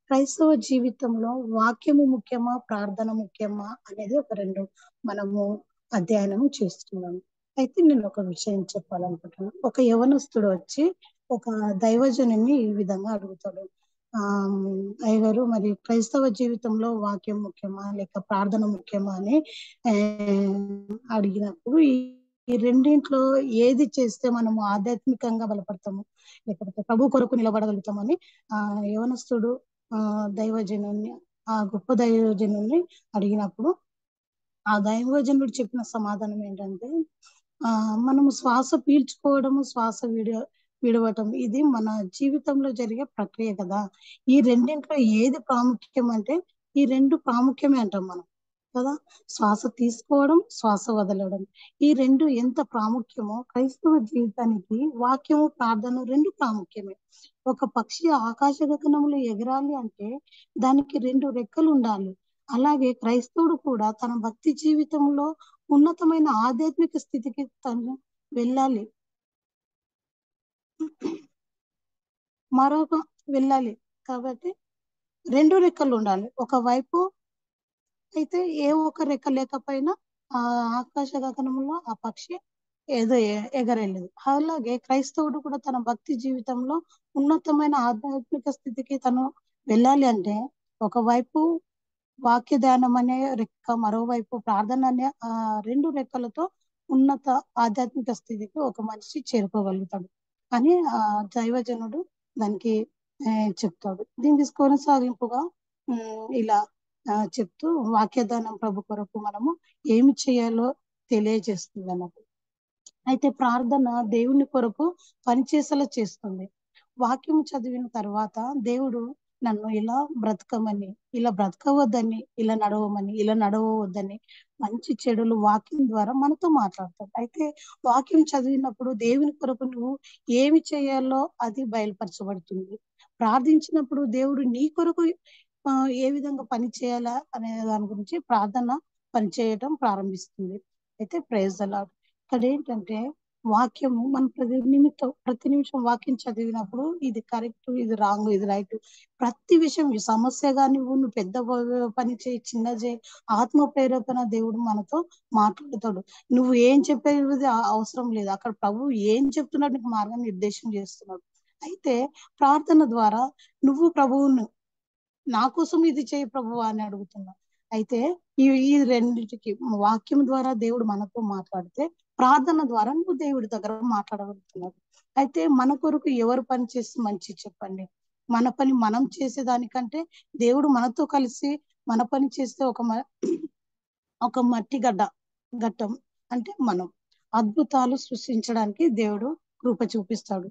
క్రైస్తవ జీవితంలో వాక్యము ముఖ్యమా, ప్రార్థన ముఖ్యమా అనేది ఒక 2 మనము అధ్యయనం చేస్తున్నాము. అయితే నేను ఒక విషయం చెప్పాలనుకుంటున్నాను. ఒక యవనస్తుడు వచ్చి ఒక దైవజనుని ఈ విధంగా అడుగుతాడు. అయ్యగారు, మరి క్రైస్తవ జీవితంలో వాక్యం ముఖ్యమా లేక ప్రార్థన ముఖ్యమా అని అడిగినప్పుడు ఈ రెండింట్లో ఏది చేస్తే మనము ఆధ్యాత్మికంగా బలపడతాము లేకపోతే ప్రభు కొరకు నిలబడగలుగుతామని ఆ యవనస్తుడు దైవజనుని ఆ గొప్ప దైవజనుని అడిగినప్పుడు ఆ దైవజనుడు చెప్పిన సమాధానం ఏంటంటే, మనము శ్వాస పీల్చుకోవడము, శ్వాస విడవటం ఇది మన జీవితంలో జరిగే ప్రక్రియ కదా. ఈ రెండింట్లో ఏది ప్రాముఖ్యం అంటే ఈ 2 ప్రాముఖ్యమే అంటాం మనం కదా. శ్వాస తీసుకోవడం, శ్వాస వదలడం, ఈ 2 ఎంత ప్రాముఖ్యమో క్రైస్తవ జీవితానికి వాక్యము, ప్రార్థన 2 ప్రాముఖ్యమే. ఒక పక్షి ఆకాశ గగనములు ఎగరాలి అంటే దానికి 2 రెక్కలు ఉండాలి. అలాగే క్రైస్తవుడు కూడా తన భక్తి జీవితంలో ఉన్నతమైన ఆధ్యాత్మిక స్థితికి తను వెళ్ళాలి, మరొక వెళ్ళాలి. కాబట్టి 2 రెక్కలు ఉండాలి. ఒకవైపు అయితే ఏ ఒక్క రెక్క లేకపోయినా ఆ ఆకాశ గగనంలో ఆ పక్షి ఏదో ఎగరేలేదు. అలాగే క్రైస్తవుడు కూడా తన భక్తి జీవితంలో ఉన్నతమైన ఆధ్యాత్మిక స్థితికి తను వెళ్ళాలి అంటే ఒకవైపు వాక్య ధ్యానం అనే రెక్క, మరోవైపు ప్రార్థన అనే 2 రెక్కలతో ఉన్నత ఆధ్యాత్మిక స్థితికి ఒక మనిషి చేరుకోగలుగుతాడు అని దైవజనుడు దానికి చెప్తాడు. దీనికి కొనసాగింపుగా ఇలా చెప్తూ వాక్యదానం ప్రభు కొరకు మనము ఏమి చేయాలో తెలియజేస్తుంది అన్నట్టు. అయితే ప్రార్థన దేవుని కొరకు పనిచేసేలా చేస్తుంది. వాక్యం చదివిన తర్వాత దేవుడు నన్ను ఇలా బ్రతకమని, ఇలా బ్రతకవద్దని, ఇలా నడవవద్దని మంచి చెడులు వాక్యం ద్వారా మనతో మాట్లాడతాడు. అయితే వాక్యం చదివినప్పుడు దేవుని కొరకు నువ్వు ఏమి చేయాలో అది బయలుపరచబడుతుంది. ప్రార్థించినప్పుడు దేవుడు నీ కొరకు ఏ విధంగా పని చేయాలా అనే దాని గురించి ప్రార్థన పనిచేయటం ప్రారంభిస్తుంది. అయితే ప్రైజ్ ది లార్డ్. ఇక్కడ ఏంటంటే వాక్యము మన ప్రతి నిమిషం వాక్యం చదివినప్పుడు ఇది కరెక్ట్, ఇది రాంగ్, ఇది రైట్, ప్రతి విషయం ఈ సమస్యగా నువ్వు పెద్ద పని చేయి, చిన్న చేయి, ఆత్మ ప్రేరేపణ దేవుడు మనతో మాట్లాడుతాడు. నువ్వు ఏం చెప్పేది అవసరం లేదు. అక్కడ ప్రభు ఏం చెప్తున్నాడు నీకు మార్గం నిర్దేశం చేస్తున్నాడు. అయితే ప్రార్థన ద్వారా నువ్వు ప్రభువును నా కోసం ఇది చేయి ప్రభు అని అడుగుతున్నా. అయితే ఈ రెండింటికి వాక్యం ద్వారా దేవుడు మనతో మాట్లాడితే ప్రార్థన ద్వారా నువ్వు దేవుడి దగ్గర మాట్లాడగలుగుతున్నావు. అయితే మన కొరకు ఎవరు పని చేస్తే మంచి చెప్పండి. మన పని మనం చేసేదానికంటే దేవుడు మనతో కలిసి మన పని చేస్తే ఒక మట్టి ఘట్టం అంటే మనం అద్భుతాలు సృష్టించడానికి దేవుడు కృప చూపిస్తాడు.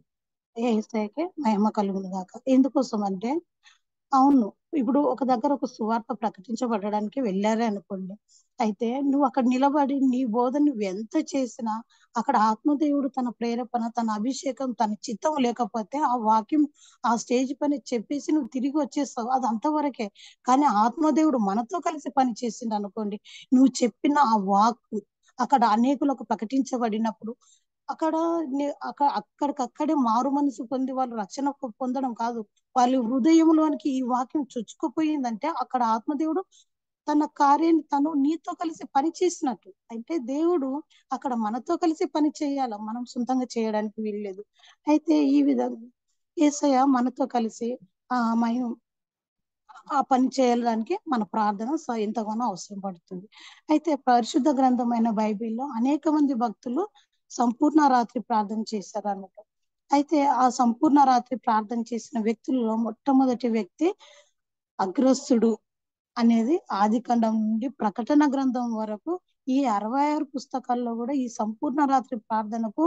యేసయ్యకే మహిమ కలుగును గాక. ఎందుకోసం అంటే అవును, ఇప్పుడు ఒక దగ్గర ఒక సువార్త ప్రకటించబడడానికి వెళ్ళారే అనుకోండి. అయితే నువ్వు అక్కడ నిలబడి నీ బోధ నువ్వు ఎంత చేసినా అక్కడ ఆత్మదేవుడు తన ప్రేరేపణ, తన అభిషేకం, తన చిత్తం లేకపోతే ఆ వాక్యం ఆ స్టేజ్ పైన చెప్పేసి నువ్వు తిరిగి వచ్చేస్తావు. అది అంతవరకే. కానీ ఆత్మదేవుడు మనతో కలిసి పని చేసిండు అనుకోండి, నువ్వు చెప్పిన ఆ వాక్ అక్కడ అనేకులకు ప్రకటించబడినప్పుడు అక్కడ అక్కడికక్కడే మారు మనసు పొంది వాళ్ళు రక్షణ పొందడం కాదు, వాళ్ళ హృదయంలోనికి ఈ వాక్యం చొచ్చుకుపోయిందంటే అక్కడ ఆత్మదేవుడు తన కార్యాన్ని తను నీతో కలిసి పని చేసినట్టు. అంటే దేవుడు అక్కడ మనతో కలిసి పని చేయాల, మనం సొంతంగా చేయడానికి వీల్లేదు. అయితే ఈ విధంగా యేసయ్య మనతో కలిసి మనం ఆ పని చేయడానికి మన ప్రార్థన ఎంతగానో అవసరం పడుతుంది. అయితే పరిశుద్ధ గ్రంథమైన బైబిల్లో అనేక మంది భక్తులు సంపూర్ణ రాత్రి ప్రార్థన చేశారు అన్నట్టు. అయితే ఆ సంపూర్ణ రాత్రి ప్రార్థన చేసిన వ్యక్తులలో మొట్టమొదటి వ్యక్తి అగ్రస్తుడు అనేది ఆదికాండం నుండి ప్రకటన గ్రంథం వరకు ఈ 66 పుస్తకాల్లో కూడా ఈ సంపూర్ణ రాత్రి ప్రార్థనకు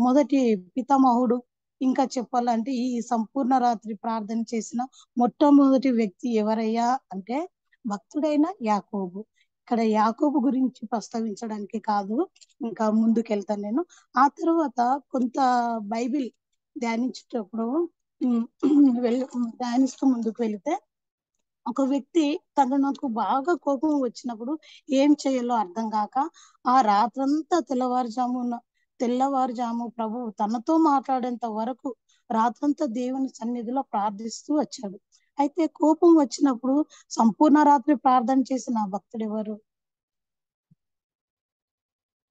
మొదటి పితామహుడు. ఇంకా చెప్పాలంటే ఈ సంపూర్ణ రాత్రి ప్రార్థన చేసిన మొట్టమొదటి వ్యక్తి ఎవరయ్యా అంటే భక్తుడైన యాకోబు. ఇక్కడ యాకోబు గురించి ప్రస్తావించడానికి కాదు, ఇంకా ముందుకెళ్తాను నేను. ఆ తర్వాత కొంత బైబిల్ ధ్యానించేటప్పుడు ధ్యానిస్తూ ముందుకు వెళితే ఒక వ్యక్తి నాకు బాగా కోపం వచ్చినప్పుడు ఏం చేయాలో అర్థం కాక ఆ రాత్రంతా తెల్లవారుజాము ప్రభు తనతో మాట్లాడేంత వరకు రాత్రంతా దేవుని సన్నిధిలో ప్రార్థిస్తూ వచ్చాడు. అయితే కోపం వచ్చినప్పుడు సంపూర్ణ రాత్రి ప్రార్థన చేసిన ఆ భక్తుడు ఎవరు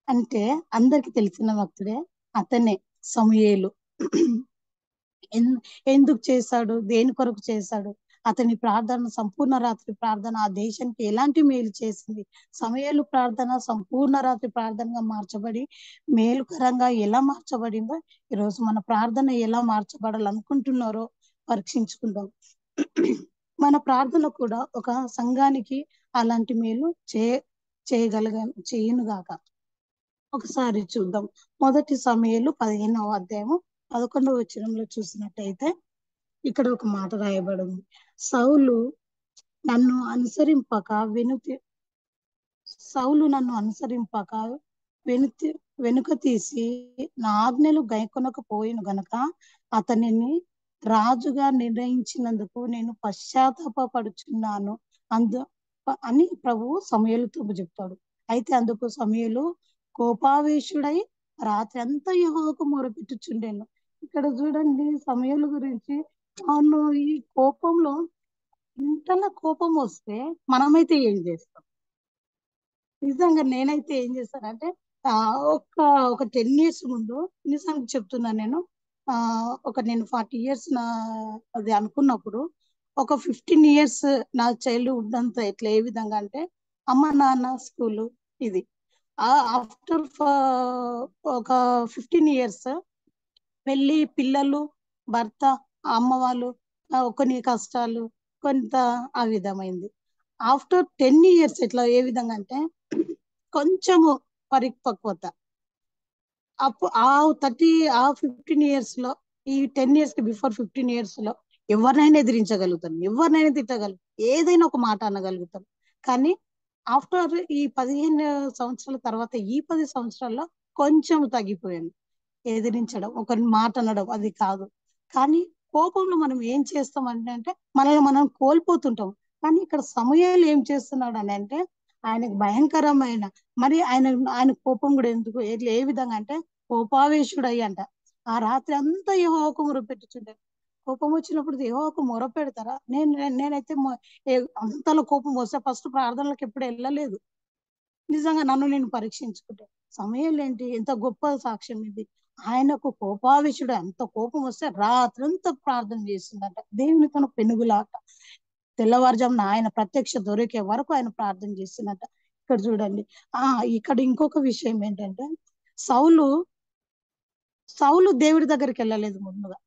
అంటే అందరికి తెలిసిన భక్తుడే. అతనే సమూయేలు. ఎన్- ఎందుకు చేశాడు, దేని కొరకు చేశాడు, అతని ప్రార్థన, సంపూర్ణ రాత్రి ప్రార్థన ఆ దేశానికి ఎలాంటి మేలు చేసింది, సమయాలు ప్రార్థన సంపూర్ణ రాత్రి ప్రార్థనగా మార్చబడి మేలుకరంగా ఎలా మార్చబడిందో, ఈరోజు మన ప్రార్థన ఎలా మార్చబడాలనుకుంటున్నారో పరీక్షించుకుందాం. మన ప్రార్థన కూడా ఒక సంఘానికి అలాంటి మేలు చేయగలగ చేయనుగాక. ఒకసారి చూద్దాం. మొదటి సమూయేలు 15వ అధ్యాయము 11వ వచనంలో చూసినట్టయితే ఇక్కడ ఒక మాట రాయబడి ఉంది. సౌలు నన్ను అనుసరింపక వెనుతి సౌలు నన్ను అనుసరింపక వెనుతి వెనుక తీసి నా ఆజ్ఞలు గైకొనకపోయిన గనక అతనిని రాజుగా నిర్ణయించినందుకు నేను పశ్చాత్తాపపడుచున్నాను అని ప్రభువు సమూయేలుతో చెప్తాడు. అయితే అందుకు సమూయేలు కోపావేశుడై రాత్రి అంతా యెహోవాకు మొరపెట్టుచుండెను. ఇక్కడ చూడండి సమూయేలు గురించి. అవును, ఈ కోపంలో ఇంతలా కోపం వస్తే మనమైతే ఏం చేస్తాం? నిజంగా నేనైతే ఏం చేస్తానంటే ఆ ఒక ఒక 10 years ముందు, నిజంగా చెప్తున్నాను నేను, నేను 40 years నా అది అనుకున్నప్పుడు, ఒక 15 years నా చైల్డ్హుడ్ అంతా ఎట్లా ఏ విధంగా అంటే అమ్మ నాన్న స్కూలు ఇది. ఆఫ్టర్ ఒక 15 years పెళ్లి, పిల్లలు, భర్త, అమ్మ వాళ్ళు, కొన్ని కష్టాలు, కొంత ఆ విధమైంది. ఆఫ్టర్ 10 years ఇట్లా ఏ విధంగా అంటే కొంచెము పరిపక్వత. ఆ 15 years లో, ఈ 10 years కి బిఫోర్ 15 years లో ఎవరినైనా ఎదిరించగలుగుతాను, ఎవరినైనా తిట్టగలుగుతాను, ఏదైనా ఒక మాట అనగలుగుతాను. కానీ ఆఫ్టర్ ఈ 15 సంవత్సరాల తర్వాత ఈ 10 సంవత్సరాల్లో కొంచెం తగ్గిపోయాను. ఎదిరించడం, ఒకరి మాట అనడం అది కాదు. కానీ కోపంలో మనం ఏం చేస్తాం అంటే మనల్ని మనం కోల్పోతుంటాం. కానీ ఇక్కడ సమూయేలు ఏం చేస్తున్నాడు అని అంటే ఆయనకు భయంకరమైన, మరి ఆయన ఆయన కోపం కూడా ఎందుకు ఏ విధంగా అంటే కోపావేశుడై అంట ఆ రాత్రి అంతా యెహోవాకు మొరపెట్టుచుండే. కోపం వచ్చినప్పుడు యెహోవాకు మొర పెడతారా? నేనైతే అంతలో కోపం వస్తే ఫస్ట్ ప్రార్థనలకు ఎప్పుడు వెళ్ళలేదు. నిజంగా నన్ను నేను పరీక్షించుకుంటే సమయాలు ఏంటి, ఎంత గొప్ప సాక్ష్యం ఇది. ఆయనకు కోపావేశుడు, అంత కోపం వస్తే రాత్రంతా ప్రార్థన చేసిందట, దేవుని తన పెనుగులాట. తెల్లవారుజామున ఆయన ప్రత్యక్ష దొరికే వరకు ఆయన ప్రార్థన చేసిందట. ఇక్కడ చూడండి. ఇక్కడ ఇంకొక విషయం ఏంటంటే సౌలు సౌలు దేవుడి దగ్గరికి వెళ్ళలేదు ముందుగా,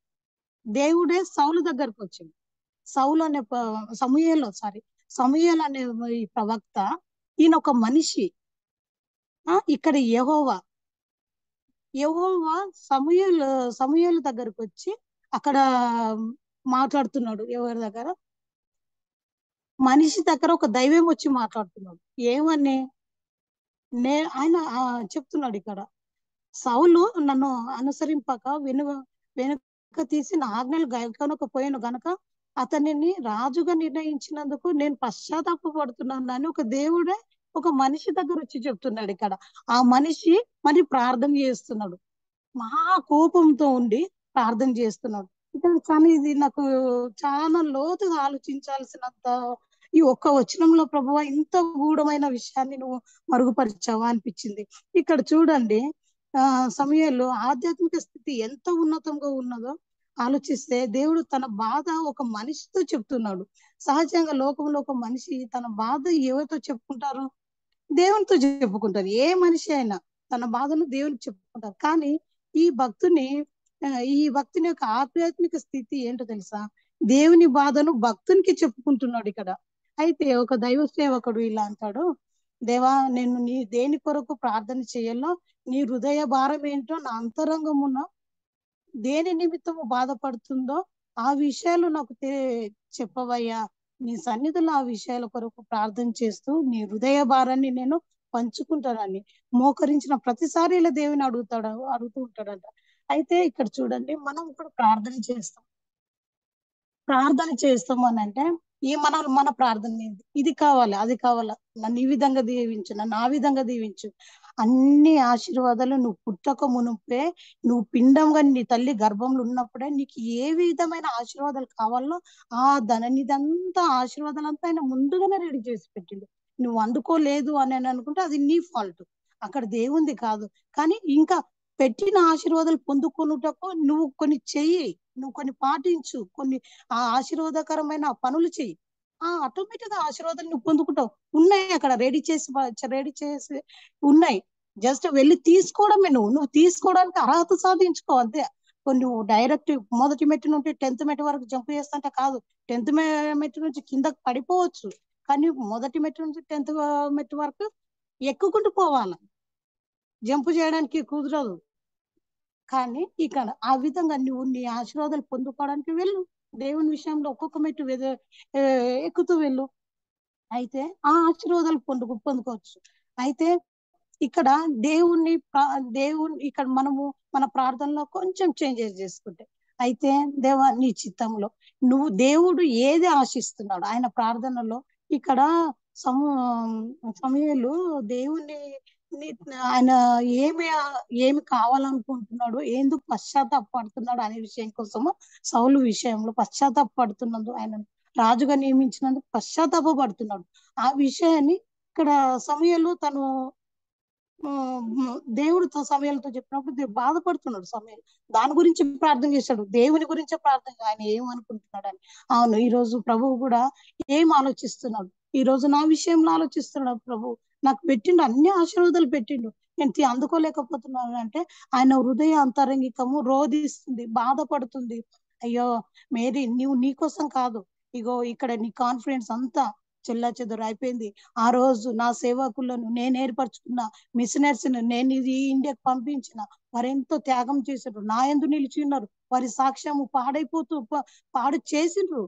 దేవుడే సౌలు దగ్గరకు వచ్చింది. సౌలు అనే సమూయేలు అనే ఈ ప్రవక్త, ఈయన ఒక మనిషి. ఇక్కడ యెహోవా సమూయేలు దగ్గరకు వచ్చి అక్కడ మాట్లాడుతున్నాడు. ఎవరి దగ్గర? మనిషి దగ్గర ఒక దైవం వచ్చి మాట్లాడుతున్నాడు. ఏమని ఆయన చెప్తున్నాడు ఇక్కడ, సౌలు నన్ను అనుసరింపక వెనుక తీసి నా ఆజ్ఞలు గైకొనకపోయాను గనక అతనిని రాజుగా నిర్ణయించినందుకు నేను పశ్చాత్తాపపడుతున్నాను అని ఒక దేవుడే ఒక మనిషి దగ్గర వచ్చి చెప్తున్నాడు. ఇక్కడ ఆ మనిషి మరి ప్రార్థన చేస్తున్నాడు, మహా కోపంతో ఉండి ప్రార్థన చేస్తున్నాడు. ఇక్కడ కానీ ఇది నాకు చాలా లోతుగా ఆలోచించాల్సినంత, ఈ ఒక్క వచనంలో ప్రభువా ఇంత గూఢమైన విషయాన్ని నువ్వు మరుగుపరిచావా అనిపించింది. ఇక్కడ చూడండి, సమయంలో ఆధ్యాత్మిక స్థితి ఎంత ఉన్నతంగా ఉన్నదో ఆలోచిస్తే దేవుడు తన బాధ ఒక మనిషితో చెప్తున్నాడు. సహజంగా లోకంలో ఒక మనిషి తన బాధ ఎవరితో చెప్పుకుంటారు? దేవునితో చెప్పుకుంటారు. ఏ మనిషి అయినా తన బాధను దేవునికి చెప్పుకుంటారు. కానీ ఈ భక్తుని ఈ భక్తుని యొక్క ఆధ్యాత్మిక స్థితి ఏంటో తెలుసా? దేవుని బాధను భక్తునికి చెప్పుకుంటున్నాడు ఇక్కడ. అయితే ఒక దైవ సేవకుడు ఇలా అంటాడు, దేవా, నేను దేని కొరకు ప్రార్థన చేయాలో, నీ హృదయ భారం ఏంటో, నా అంతరంగమున దేని నిమిత్తము బాధపడుతుందో ఆ విషయాలు నాకు చెప్పవయ్యా. నీ సన్నిధిలో ఆ విషయాల కొరకు ప్రార్థన చేస్తూ నీ హృదయ భారాన్ని నేను పంచుకుంటానని మోకరించిన ప్రతిసారి ఇలా దేవుని అడుగుతూ ఉంటాడంట. అయితే ఇక్కడ చూడండి, మనం కూడా ప్రార్థన చేస్తాము అని అంటే మన ప్రార్థన ఏంటి? ఇది కావాలి, అది కావాలా, నన్ను ఈ విధంగా దీవించు, నన్ను ఆ విధంగా దీవించు అన్ని ఆశీర్వాదాలు నువ్వు పుట్టక మునుపే, నువ్వు పిండంగా నీ తల్లి గర్భంలో ఉన్నప్పుడే నీకు ఏ విధమైన ఆశీర్వాదాలు కావాలో ఆ ధననిదంతా ఆశీర్వాదాలంతా ఆయన ముందుగానే రెడీ చేసి పెట్టిండు. నువ్వు అందుకోలేదు అని అనుకుంటే అది నీ ఫాల్ట్, అక్కడ దేవుంది కాదు. కానీ ఇంకా పెట్టిన ఆశీర్వాదాలు పొందుకొనుటకు నువ్వు కొన్ని చెయ్యి, నువ్వు కొన్ని పాటించు, కొన్ని ఆ ఆశీర్వాదకరమైన పనులు చెయ్యి, ఆటోమేటిక్ గా ఆశీర్వాదాలు నువ్వు పొందుకుంటావు. ఉన్నాయి అక్కడ రెడీ చేసి ఉన్నాయి. జస్ట్ వెళ్ళి తీసుకోవడమే, నువ్వు తీసుకోవడానికి అర్హత సాధించుకో అంతే. కొన్ని నువ్వు డైరెక్ట్ మొదటి మెట్టు నుండి 10th మెట్టు వరకు జంప్ చేస్తుంటే కాదు, 10th మెట్టు నుంచి కిందకి పడిపోవచ్చు, కానీ మొదటి మెట్టు నుంచి 10th మెట్టు వరకు ఎక్కుకుంటూ పోవాలి, జంప్ చేయడానికి కుదరదు. కానీ ఇక్కడ ఆ విధంగా నువ్వు నీ ఆశీర్వాదాలు పొందుకోవడానికి వెళ్ళు, దేవుని విషయంలో ఒక్కొక్క మెట్టు ఏ, ఎక్కుతూ వెళ్ళు. అయితే ఆ ఆశీర్వాదాలు పొందుకోవచ్చు. అయితే ఇక్కడ దేవుని ఇక్కడ మనము మన ప్రార్థనలో కొంచెం చేంజెస్ చేసుకుంటే, అయితే దేవా నీ చిత్తంలో నువ్వు దేవుడు ఏది ఆశిస్తున్నాడు ఆయన ప్రార్థనలో, ఇక్కడ సము సమూయేలు దేవుని ఆయన ఏమి ఏమి కావాలనుకుంటున్నాడు, ఎందుకు పశ్చాత్తాపడుతున్నాడు అనే విషయం కోసము సౌలు విషయంలో పశ్చాత్తాపడుతున్నందుకు, ఆయన రాజుగా నియమించినందుకు పశ్చాత్తాపడుతున్నాడు. ఆ విషయాన్ని ఇక్కడ సమూయేలు తను దేవుడితో సమయాలతో చెప్పినప్పుడు బాధపడుతున్నాడు సమయాలు, దాని గురించి ప్రార్థన చేశాడు, దేవుని గురించే ప్రార్థన, ఆయన ఏమనుకుంటున్నాడు అని. అవును, ఈ రోజు ప్రభువు కూడా ఏం ఆలోచిస్తున్నాడు, ఈ రోజు నా విషయంలో ఆలోచిస్తున్నాడు ప్రభు. నాకు పెట్టిండు, అన్ని ఆశీర్వాదాలు పెట్టిండు, నేను అందుకోలేకపోతున్నాను అంటే ఆయన హృదయ అంతరంగికము రోధిస్తుంది, బాధపడుతుంది. అయ్యో మేరీ, నీ కోసం కాదు, ఇగో ఇక్కడ నీ కాన్ఫిడెన్స్ అంతా చెల్లా చెదరు అయిపోయింది. ఆ రోజు నా సేవకులను నేను ఏర్పరచుకున్న మిషనరీస్ నేను ఇది ఇండియాకి పంపించిన, వారు ఎంతో త్యాగం చేశారు, నా యందు నిలిచి ఉన్నారు, వారి సాక్ష్యము పాడు చేసిండ్రు.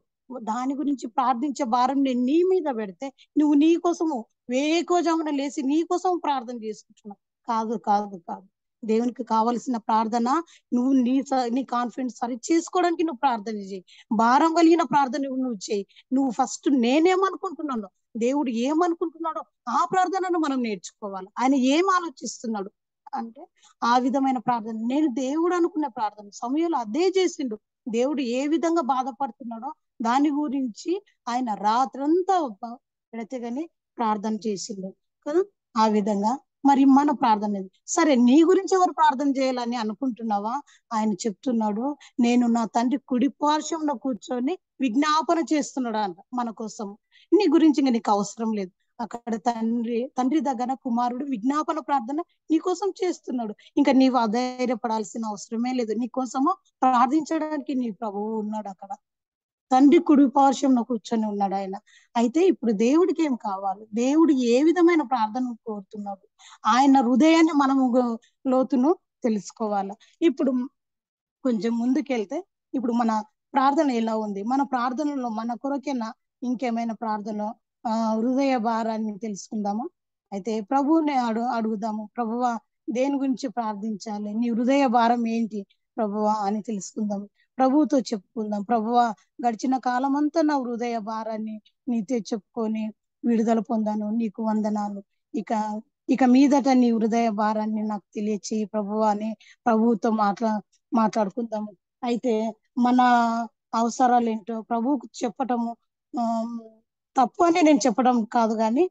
దాని గురించి ప్రార్థించే భారం నేను నీ మీద పెడితే నువ్వు నీ కోసము వేకోజామున లేచి నీ కోసం ప్రార్థన చేసుకుంటున్నావు. కాదు కాదు కాదు, దేవునికి కావలసిన ప్రార్థన నువ్వు నీ కాన్ఫిడెన్స్ సరి చేసుకోవడానికి నువ్వు ప్రార్థన చేయి, భారం కలిగిన ప్రార్థన నువ్వు చేయి. నువ్వు ఫస్ట్ నేనేమనుకుంటున్నాను, దేవుడు ఏమనుకుంటున్నాడో ఆ ప్రార్థనను మనం నేర్చుకోవాలి. ఆయన ఏం ఆలోచిస్తున్నాడు అంటే ఆ విధమైన ప్రార్థన, నేను దేవుడు అనుకున్న ప్రార్థన సమయంలో అదే చేసిండు. దేవుడు ఏ విధంగా బాధపడుతున్నాడో దాని గురించి ఆయన రాత్రంతా ఎడతెగని ప్రార్థన చేసిండు కదా. ఆ విధంగా మరి మన ప్రార్థన సరే, నీ గురించి ఎవరు ప్రార్థన చేయాలని అనుకుంటున్నావా, ఆయన చెప్తున్నాడు, నేను నా తండ్రి కుడి పార్శ్వంలో కూర్చొని విజ్ఞాపన చేస్తున్నాడు అంట మన కోసం. నీ గురించి ఇంకా నీకు అవసరం లేదు, అక్కడ తండ్రి దగ్గర కుమారుడు విజ్ఞాపన ప్రార్థన నీ కోసం చేస్తున్నాడు. ఇంకా నీవు అధైర్యపడాల్సిన అవసరమే లేదు, నీ కోసము ప్రార్థించడానికి నీ ప్రభువు ఉన్నాడు అక్కడ, తండ్రి కుడి పార్శ్వంలో కూర్చొని ఉన్నాడు ఆయన. అయితే ఇప్పుడు దేవుడికి ఏం కావాలి, దేవుడు ఏ విధమైన ప్రార్థన కోరుతున్నాడు, ఆయన హృదయాన్ని మనము లోతును తెలుసుకోవాలి. ఇప్పుడు కొంచెం ముందుకెళ్తే ఇప్పుడు మన ప్రార్థన ఎలా ఉంది, మన ప్రార్థనలో మన కొరకేనా ఇంకేమైనా ప్రార్థన హృదయ భారాన్ని తెలుసుకుందామా. అయితే ప్రభువుని అడుగుదాము, ప్రభువా దేని గురించి ప్రార్థించాలి, నీ హృదయ భారం ఏంటి ప్రభువా అని తెలుసుకుందాం, ప్రభువుతో చెప్పుకుందాం. ప్రభువా గడిచిన కాలం అంతా నా హృదయ భారాన్ని నీతో చెప్పుకొని విడుదల పొందాను, నీకు వందనాలు, ఇక ఇక మీదట నీ హృదయ భారాన్ని నాకు తెలియచేయి ప్రభువా అని ప్రభువుతో మాట్లాడుకుందాము. అయితే మన అవసరాలు ఏంటో ప్రభువుకు చెప్పటము తప్పు అని నేను చెప్పడం కాదు, కానీ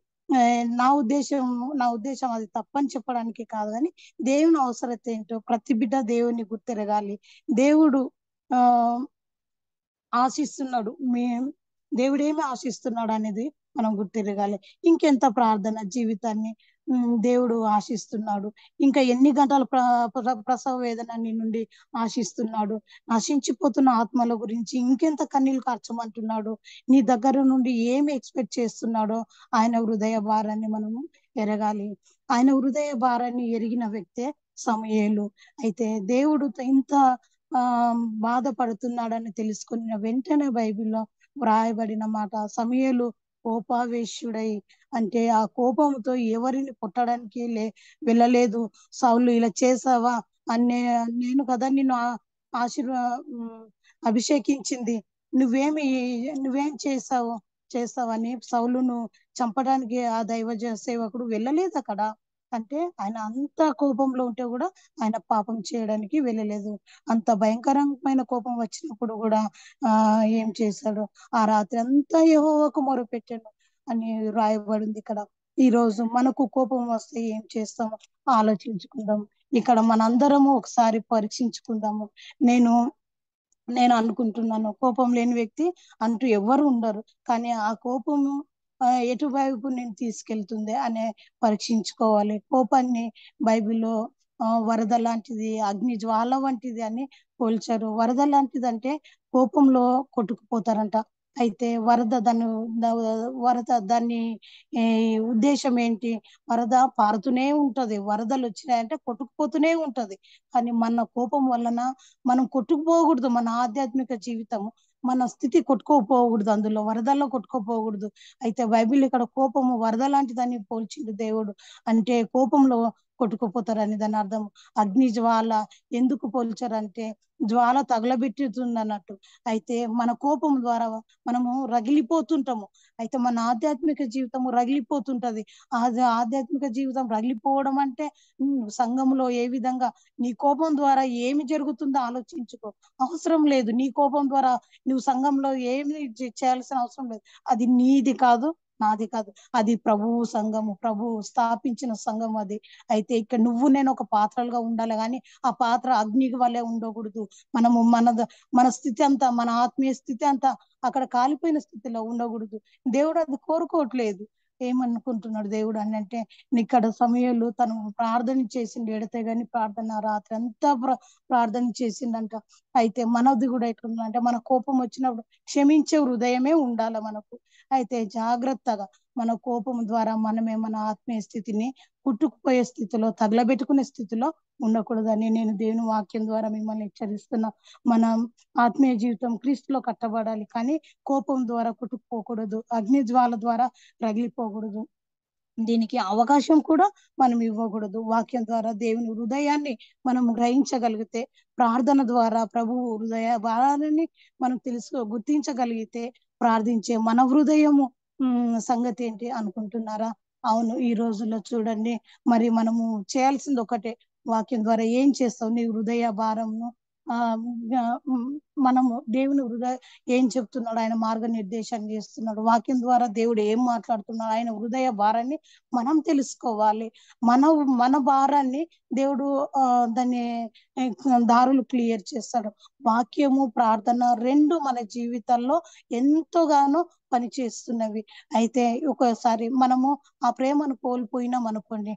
నా ఉద్దేశం అది తప్పని చెప్పడానికి కాదు, కానీ దేవుని అవసరత ఏంటో ప్రతి బిడ్డ దేవుని గుర్తెరగాలి. దేవుడు ఆ ఆశిస్తున్నాడు, దేవుడేమి ఆశిస్తున్నాడు అనేది మనం గుర్తిరగాలి. ఇంకెంత ప్రార్థన జీవితాన్ని దేవుడు ఆశిస్తున్నాడు, ఇంకా ఎన్ని గంటల ప్రసవ వేదన నీ నుండి ఆశిస్తున్నాడు, నశించిపోతున్న ఆత్మల గురించి ఇంకెంత కన్నీళ్లు కార్చమంటున్నాడు, నీ దగ్గర నుండి ఏమి ఎక్స్పెక్ట్ చేస్తున్నాడో ఆయన హృదయ భారాన్ని మనము ఎరగాలి. ఆయన హృదయ భారాన్ని ఎరిగిన వ్యక్తే సమూయేలు. అయితే దేవుడు ఇంత బాధపడుతున్నాడని తెలుసుకున్న వెంటనే బైబిల్లో వ్రాయబడిన మాట, సమూయేలు కోపావేశుడై, అంటే ఆ కోపంతో ఎవరిని కొట్టడానికి వెళ్ళలేదు. సౌలు ఇలా చేసావా అని, నేను కదా నిన్ను అభిషేకించింది, నువ్వేం చేసావని సౌలును చంపడానికి ఆ దైవ సేవకుడు వెళ్ళలేదు అక్కడ. అంటే ఆయన అంత కోపంలో ఉంటే కూడా ఆయన పాపం చేయడానికి వెళ్ళలేదు. అంత భయంకరమైన కోపం వచ్చినప్పుడు కూడా ఏం చేశాడు? ఆ రాత్రి అంతా యెహోవాకు మొరపెట్టాడు అని రాయబడింది ఇక్కడ. ఈ రోజు మనకు కోపం వస్తే ఏం చేస్తామో ఆలోచించుకుందాం. ఇక్కడ మనందరము ఒకసారి పరీక్షించుకుందాము. నేను నేను అనుకుంటున్నాను, కోపం లేని వ్యక్తి అంటూ ఎవరు ఉండరు. కానీ ఆ కోపము ఎటువైపు నేను తీసుకెళ్తుంది అనే పరీక్షించుకోవాలి. కోపాన్ని బైబిల్లో వరద లాంటిది, అగ్ని జ్వాల వంటిది అని పోల్చారు. వరద లాంటిది అంటే కోపంలో కొట్టుకుపోతారంట. అయితే వరద దాన్ని ఈ ఉద్దేశం ఏంటి? వరద పారుతూనే ఉంటది. వరదలు వచ్చినాయంటే కొట్టుకుపోతూనే ఉంటది. కానీ మన కోపం వలన మనం కొట్టుకుపోకూడదు. మన ఆధ్యాత్మిక జీవితము, మన స్థితి కొట్టుకోపోకూడదు, అందులో వరదల్లో కొట్టుకోపోకూడదు. అయితే బైబిల్ ఇక్కడ కోపము వరద లాంటిదని పోల్చిండు దేవుడు. అంటే కోపంలో కొట్టుకుపోతారని దాని అర్థం. అగ్ని జ్వాల ఎందుకు పోల్చారంటే జ్వాల తగలబెట్టుతుంది అన్నట్టు. అయితే మన కోపం ద్వారా మనము రగిలిపోతుంటాము. అయితే మన ఆధ్యాత్మిక జీవితము రగిలిపోతుంటది. ఆధ్యాత్మిక జీవితం రగిలిపోవడం అంటే సంఘంలో ఏ విధంగా నీ కోపం ద్వారా ఏమి జరుగుతుందో ఆలోచించుకో. అవసరం లేదు, నీ కోపం ద్వారా నువ్వు సంఘంలో ఏమి చేయాల్సిన అవసరం లేదు. అది నీది కాదు, నాది కాదు. అది ప్రభువు సంఘము, ప్రభువు స్థాపించిన సంఘం అది. అయితే ఇక్కడ నువ్వు నేను ఒక పాత్రలుగా ఉండాలి, కానీ ఆ పాత్ర అగ్నికి వల్లే ఉండకూడదు. మనము మన స్థితి అంతా, మన ఆత్మీయ స్థితి అంతా అక్కడ కాలిపోయిన స్థితిలో ఉండకూడదు. దేవుడు అది కోరుకోవట్లేదు. ఏమనుకుంటున్నాడు దేవుడు అని అంటే, ఇక్కడ సమయంలో తను ప్రార్థన చేసిండు. ఎడతే గాని ప్రార్థన రాత్రి అంతా ప్రార్థన చేసిండంట. అయితే మనది కూడా ఎట్లుందంటే, మన కోపం వచ్చినప్పుడు క్షమించే హృదయమే ఉండాలి మనకు. అయితే జాగ్రత్తగా మన కోపం ద్వారా మనమే మన ఆత్మీయ స్థితిని పుట్టుకుపోయే స్థితిలో, తగలబెట్టుకునే స్థితిలో ఉండకూడదని నేను దేవుని వాక్యం ద్వారా మిమ్మల్ని హెచ్చరిస్తున్నా. మనం ఆత్మీయ జీవితం క్రీస్తులో కట్టబడాలి, కానీ కోపం ద్వారా కొట్టుకుపోకూడదు, అగ్ని జ్వాల ద్వారా రగిలిపోకూడదు. దీనికి అవకాశం కూడా మనం ఇవ్వకూడదు. వాక్యం ద్వారా దేవుని హృదయాన్ని మనం గ్రహించగలిగితే, ప్రార్థన ద్వారా ప్రభువు హృదయ భారాన్ని మనం గుర్తించగలిగితే, ప్రార్థించే మన హృదయము సంగతి ఏంటి అనుకుంటున్నారా? అవును, ఈ రోజుల్లో చూడండి, మరి మనము చేయాల్సింది ఒకటే. వాక్యం ద్వారా ఏం చేస్తావు? నీ హృదయ భారము ఆ మనము దేవుని హృదయ ఏం చెప్తున్నాడు, ఆయన మార్గనిర్దేశం చేస్తున్నాడు. వాక్యం ద్వారా దేవుడు ఏం మాట్లాడుతున్నాడు, ఆయన హృదయ భారాన్ని మనం తెలుసుకోవాలి. మన మన భారాన్ని దేవుడు దాన్ని దారులు క్లియర్ చేస్తాడు. వాక్యము ప్రార్థన రెండు మన జీవితాల్లో ఎంతోగానో పనిచేస్తున్నవి. అయితే ఒకసారి మనము ఆ ప్రేమను కోల్పోయినాం అనుకోండి,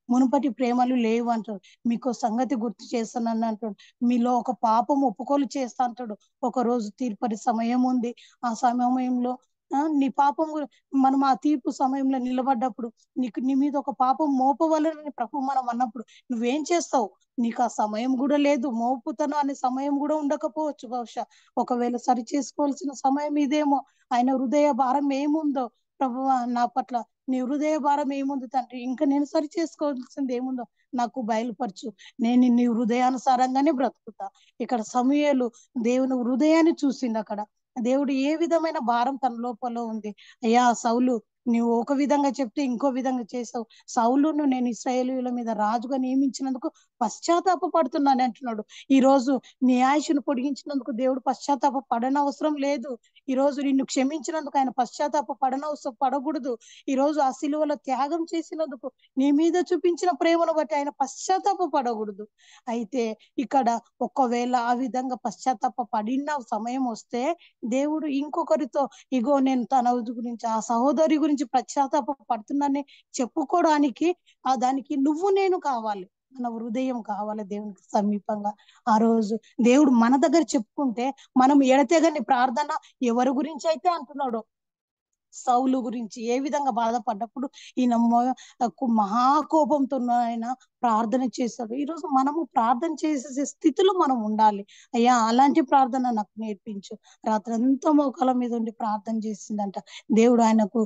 మునుపటి ప్రేమలు లేవు అంటాడు. మీకు సంగతి గుర్తు చేస్తానని అంటాడు. మీలో ఒక పాపం ఒప్పుకోలు చేస్తా అంటాడు. ఒక రోజు తీర్పరి సమయం ఉంది. ఆ సమయంలో నీ పాపం మనం ఆ తీర్పు సమయంలో నిలబడ్డప్పుడు నీ మీద ఒక పాపం మోపవలనని ప్రభు మనం అన్నప్పుడు నువ్వేం చేస్తావు? నీకు ఆ సమయం కూడా లేదు, మోపుతను అనే సమయం కూడా ఉండకపోవచ్చు బహుశా. ఒకవేళ సరి చేసుకోవాల్సిన సమయం ఇదేమో. ఆయన హృదయ భారం ఏముందో, ప్రభువా నా పట్ల నీ హృదయ భారం ఏముంది తండ్రి, ఇంకా నేను సరి చేసుకోవాల్సింది ఏముందో నాకు బయలుపరచు, నేను నీ హృదయానుసారంగానే బ్రతుకుతా. ఇక్కడ సమూయేలు దేవుని హృదయాన్ని చూసిండు. అక్కడ దేవుడు ఏ విధమైన భారం తన లోపల ఉంది. అయ్యా సౌలు, నువ్వు ఒక విధంగా చెప్తే ఇంకో విధంగా చేసావు. సౌలును నేను ఇశ్రాయేలీయుల మీద రాజుగా నియమించినందుకు పశ్చాత్తాప పడుతున్నాను అంటున్నాడు. ఈ రోజు నీ ఆయుష్ను పొడిగించినందుకు దేవుడు పశ్చాత్తాప పడనవసరం లేదు. ఈ రోజు నిన్ను క్షమించినందుకు ఆయన పశ్చాత్తాప పడకూడదు. ఈ రోజు ఆ సిలువలో త్యాగం చేసినందుకు నీ మీద చూపించిన ప్రేమను బట్టి ఆయన పశ్చాత్తాప పడకూడదు. అయితే ఇక్కడ ఒకవేళ ఆ విధంగా పశ్చాత్తాప పడిన సమయం వస్తే దేవుడు ఇంకొకరితో, ఇగో నేను తన గురించి, ఆ సహోదరి గురించి పశ్చాత్తాప పడుతున్నానని చెప్పుకోవడానికి దానికి నువ్వు నేను కావాలి, మన హృదయం కావాలి దేవునికి సమీపంగా. ఆ రోజు దేవుడు మన దగ్గర చెప్పుకుంటే మనం ఎడతెగని ప్రార్థన ఎవరి గురించి అయితే అంటున్నాడో, సౌలు గురించి ఏ విధంగా బాధపడ్డప్పుడు ఈయన మహాకోపంతో ఆయన ప్రార్థన చేశాడు. ఈరోజు మనము ప్రార్థన చేసే స్థితిలో మనం ఉండాలి. అయ్యా అలాంటి ప్రార్థన నాకు నేర్పించు. రాత్రంతా మోకాల మీద ఉండి ప్రార్థన చేసిందంట. దేవుడు ఆయనకు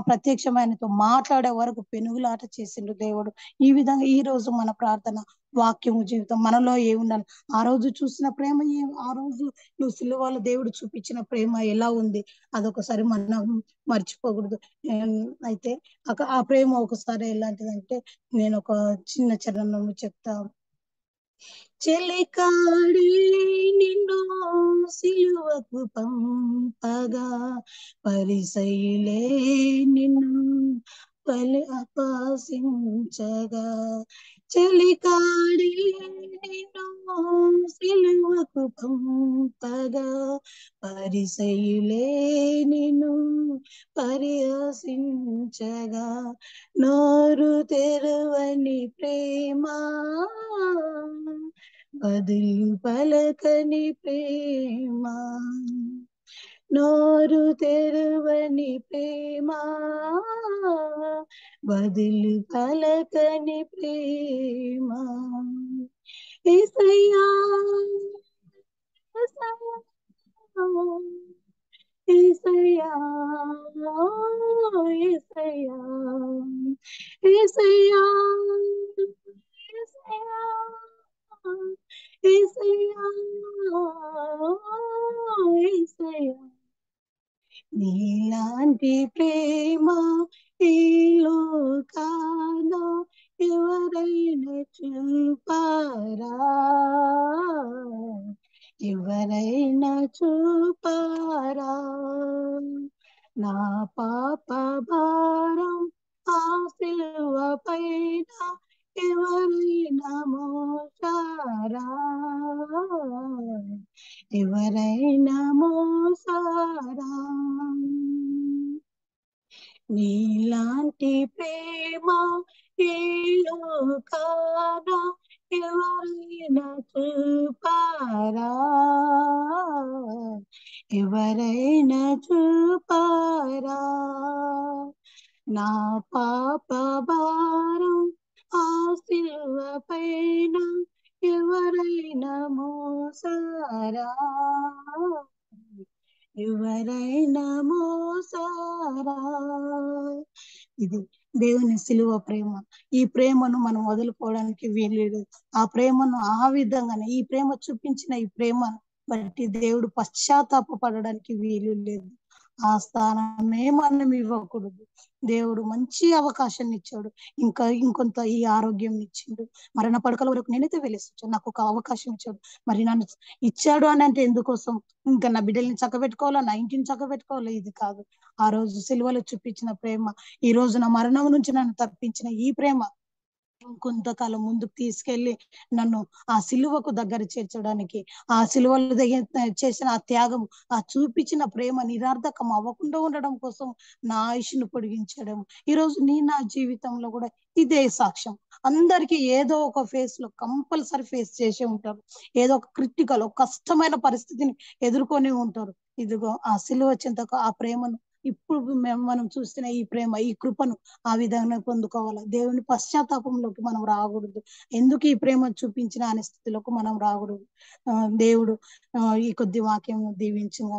ప్రత్యక్షమైనతో మాట్లాడే వరకు పెనుగులాట చేసిండు దేవుడు. ఈ విధంగా ఈ రోజు మన ప్రార్థన వాక్యము జీవితం మనలో ఏ ఉండాలి. ఆ రోజు చూసిన ప్రేమ ఆ రోజు నువ్వు సిలువలో దేవుడు చూపించిన ప్రేమ ఎలా ఉంది అదొకసారి మనం మర్చిపోకూడదు. ఏం, అయితే ఆ ప్రేమ ఒకసారి ఎలాంటిదంటే నేను ఒక చిన్న చరణం చెప్తా. చెలికాడి నిన్ను సిలువకు పంపగా పరిసయులే నిన్ను అపహసించగా, చెలికాడి నిన్ను సిలువకు పంపగా పరిసయులే నిన్ను పరిహసించగా, నోరు తెరువని ప్రేమ బదులు పలకని ప్రేమ, నోరు తెరువని ప్రేమ బదులు పలకని ప్రేమ. యేసయ్యా యేసయ్యా యేసయ్యా యేసయ్యా యేసయ్యా యేసయ్యా యేసయ్యా, నీలాంటి ప్రేమ ఈ లోకాన ఎవరైనా చూపారా, ఎవరైనా చూపారా, నా పాప భారం ఆ సిలువ పైన ఎవరైనా మోసారా, ఎవరైనా మోసారా, నీలాంటి ప్రేమ ఈ లోకాన ఎవరైనా చూపారా, ఎవరైనా చూపారా, నా పాప భారం ఆ సిలువ పైన ఎవరైనా మోసారా, ఎవరైనా మోసారా. ఇది దేవుని సిలువ ప్రేమ. ఈ ప్రేమను మనం వదులుకోవడానికి వీల్లేదు. ఆ ప్రేమను ఆ విధంగానే ఈ ప్రేమ చూపించిన ఈ ప్రేమను బట్టి దేవుడు పశ్చాత్తాప పడడానికి వీలు లేదు. ఆ స్థానమే మనం ఇవ్వకూడదు. దేవుడు మంచి అవకాశాన్ని ఇచ్చాడు. ఇంకొంత ఈ ఆరోగ్యం ఇచ్చిండు. మరణ పడకల వరకు నేనైతే వెళ్ళేసి నాకు ఒక అవకాశం ఇచ్చాడు. మరి నన్ను ఇచ్చాడు అని అంటే ఎందుకోసం? ఇంకా నా బిడ్డల్ని చక్కబెట్టుకోవాలా, నా ఇంటిని చక్కబెట్టుకోవాలా? ఇది కాదు. ఆ రోజు సిలువలో చూపించిన ప్రేమ, ఈ రోజు నా మరణం నుంచి నన్ను తప్పించిన ఈ ప్రేమ కొంతకాలం ముందుకు తీసుకెళ్లి నన్ను ఆ సిలువకు దగ్గర చేర్చడానికి, ఆ సిలువలో చేసిన ఆ త్యాగం, ఆ చూపించిన ప్రేమ నిరర్థకం అవ్వకుండా ఉండడం కోసం నా ఆయుష్ను పొడిగించడం. ఈరోజు నా జీవితంలో కూడా ఇదే సాక్ష్యం. అందరికీ ఏదో ఒక ఫేస్ లో కంపల్సరీ ఫేస్ చేసే ఉంటారు. ఏదో ఒక క్రిటికల్ ఒక కష్టమైన పరిస్థితిని ఎదుర్కొని ఉంటారు. ఇదిగో ఆ సిలువ చెంతకు ఆ ప్రేమను ఇప్పుడు మనం చూస్తున్న ఈ ప్రేమ ఈ కృపను ఆ విధంగా పొందుకోవాలి. దేవుని పశ్చాత్తాపంలోకి మనం రాకూడదు. ఎందుకు ఈ ప్రేమ చూపించిన అనే స్థితిలోకి మనం రాకూడదు. దేవుడు ఈ కొద్ది వాక్యం దీవించిన